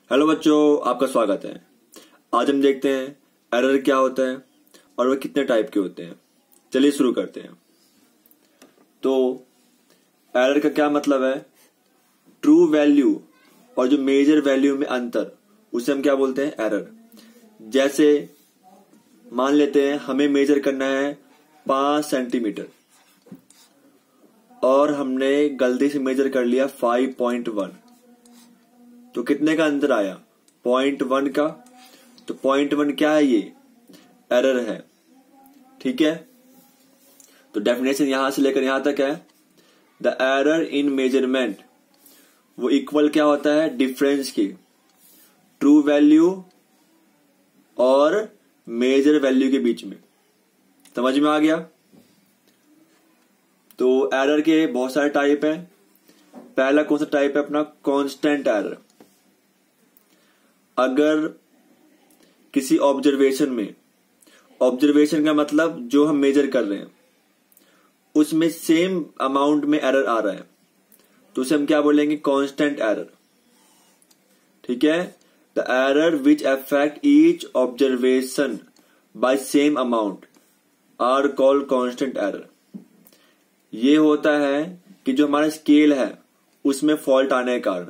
Hello बच्चों, आपका स्वागत है। आज हम देखते हैं एरर क्या होता है और वह कितने टाइप के होते हैं। चलिए शुरू करते हैं। तो एरर का क्या मतलब है? ट्रू वैल्यू और जो मेजर वैल्यू में अंतर, उसे हम क्या बोलते हैं? एरर। जैसे मान लेते हैं हमें मेजर करना है 5 सेंटीमीटर और हमने गलती से मेजर कर लिया 5.1, तो कितने का अंतर आया? 0.1 का। तो 0.1 क्या है? ये एरर है। ठीक है, तो डेफिनेशन यहां से लेकर यहां तक है। द एरर इन मेजरमेंट वो इक्वल क्या होता है? डिफरेंस की ट्रू वैल्यू और मेजर वैल्यू के बीच में। समझ में आ गया? तो एरर के बहुत सारे टाइप हैं। पहला कौन सा टाइप है अपना? Constant error. अगर किसी ऑब्जर्वेशन में, ऑब्जर्वेशन का मतलब जो हम मेजर कर रहे हैं उसमें सेम अमाउंट में एरर आ रहा है, तो उसे हम क्या बोलेंगे? Constant error. ठीक है, the error which affect each observation by same amount are called constant error. ये होता है कि जो हमारा स्केल है उसमें फॉल्ट आने के कारण,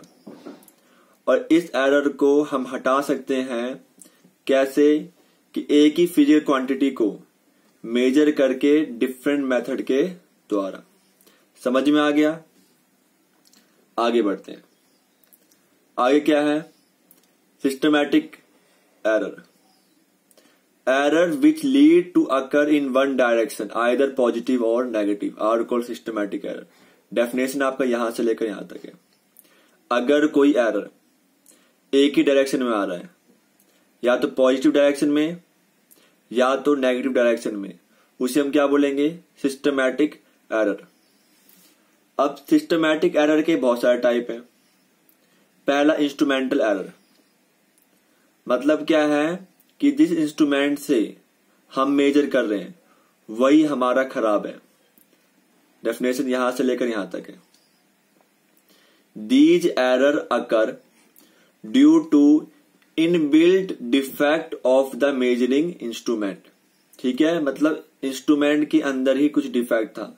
और इस एरर को हम हटा सकते हैं कैसे? कि एक ही फिजिकल क्वांटिटी को मेजर करके डिफरेंट मेथड के द्वारा। समझ में आ गया? आगे बढ़ते हैं। आगे क्या है? Systematic error. Error which lead to occur in one direction either positive और negative are called systematic error. Definition आपका यहां से लेकर यहां तक है। अगर कोई एरर एक ही डायरेक्शन में आ रहा है, या तो पॉजिटिव डायरेक्शन में या तो नेगेटिव डायरेक्शन में, उसे हम क्या बोलेंगे? Systematic error. अब सिस्टमैटिक एरर के बहुत सारे टाइप हैं। पहला इंस्ट्रूमेंटल एरर। मतलब क्या है कि जिस इंस्ट्रूमेंट से हम मेजर कर रहे हैं वही हमारा खराब है। डेफिनेशन यहां से लेकर यहां तक है। These error occur due to inbuilt defect of the measuring instrument. ठीक है, मतलब इंस्ट्रूमेंट के अंदर ही कुछ डिफेक्ट था,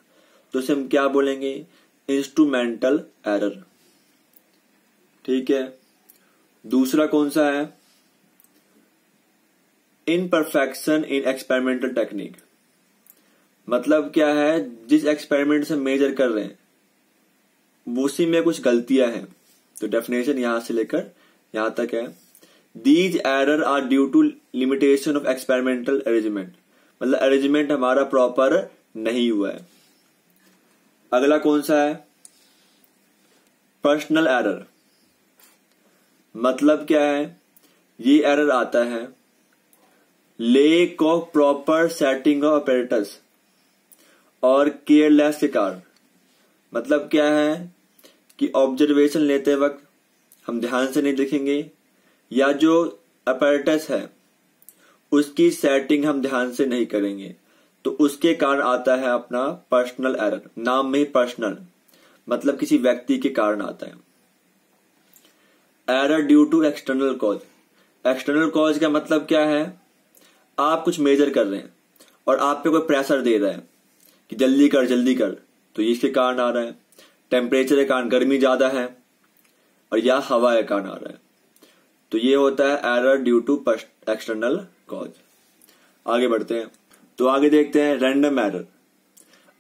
तो इसे हम क्या बोलेंगे? Instrumental error. ठीक है, दूसरा कौन सा है? Imperfection in experimental technique. मतलब क्या है? जिस एक्सपेरिमेंट से मेजर कर रहे हैं उसी में कुछ गलतियां हैं, तो डेफिनेशन यहां से लेकर यहां तक है। These error are due to limitation of experimental arrangement. मतलब अरेंजमेंट हमारा प्रॉपर नहीं हुआ है। अगला कौन सा है? Personal error. मतलब क्या है? ये एरर आता है lack of proper setting of apparatus और केयरलेस के कारण। मतलब क्या है कि ऑब्जर्वेशन लेते वक्त हम ध्यान से नहीं देखेंगे, या जो अपैरेटस है उसकी सेटिंग हम ध्यान से नहीं करेंगे, तो उसके कारण आता है अपना पर्सनल एरर। नाम में ही पर्सनल, मतलब किसी व्यक्ति के कारण आता है। Error due to external cause. External cause का मतलब क्या है? आप कुछ मेजर कर रहे हैं और आप पे कोई प्रेशर दे रहा है कि जल्दी कर जल्दी कर, तो इसके कारण आ रहा है। टेम्परेचर के कारण, गर्मी ज्यादा है, और या हवा के कारण आ रहा है, तो ये होता है error due to external cause. आगे बढ़ते हैं। तो आगे देखते हैं रैंडम एरर।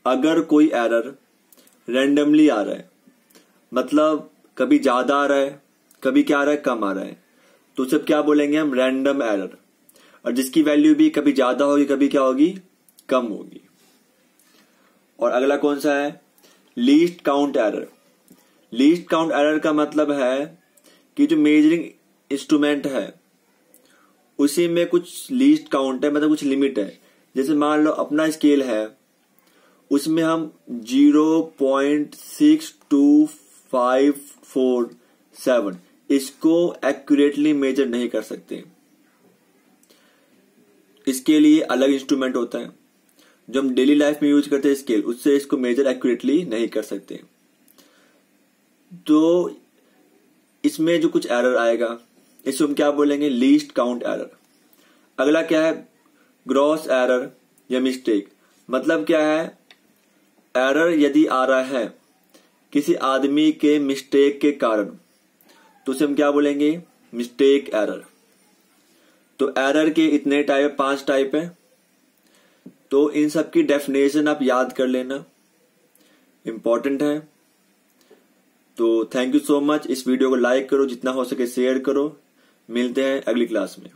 अगर कोई एरर रैंडमली आ रहा है, मतलब कभी ज्यादा आ रहा है, कभी क्या आ रहा है? कम आ रहा है, तो उसे क्या बोलेंगे हम? Random error. और जिसकी वैल्यू भी कभी ज्यादा होगी, कभी क्या होगी? कम होगी। और अगला कौन सा है? Least count error. Least count error का मतलब है कि जो मेजरिंग इंस्ट्रूमेंट है उसी में कुछ लीस्ट काउंट है, मतलब कुछ लिमिट है। जैसे मान लो अपना स्केल है, उसमें हम 0.62547 इसको एक्यूरेटली मेजर नहीं कर सकते। इसके लिए अलग इंस्ट्रूमेंट होता है जो हम डेली लाइफ में यूज करते हैं स्केल, उससे इसको मेजर एक्यूरेटली नहीं कर सकते। तो इसमें जो कुछ एरर आएगा इसको हम क्या बोलेंगे, लीस्ट काउंट एरर। अगला क्या है, ग्रॉस एरर या मिस्टेक। मतलब क्या है, एरर यदि आ रहा है किसी आदमी के मिस्टेक के कारण तो उसे हम क्या बोलेंगे, मिस्टेक एरर। तो एरर के इतने टाइप, 5 टाइप है। तो इन सब की डेफिनेशन आप याद कर लेना, इंपॉर्टेंट है। तो थैंक यू सो मच। इस वीडियो को लाइक करो, जितना हो सके शेयर करो। मिलते हैं अगली क्लास में।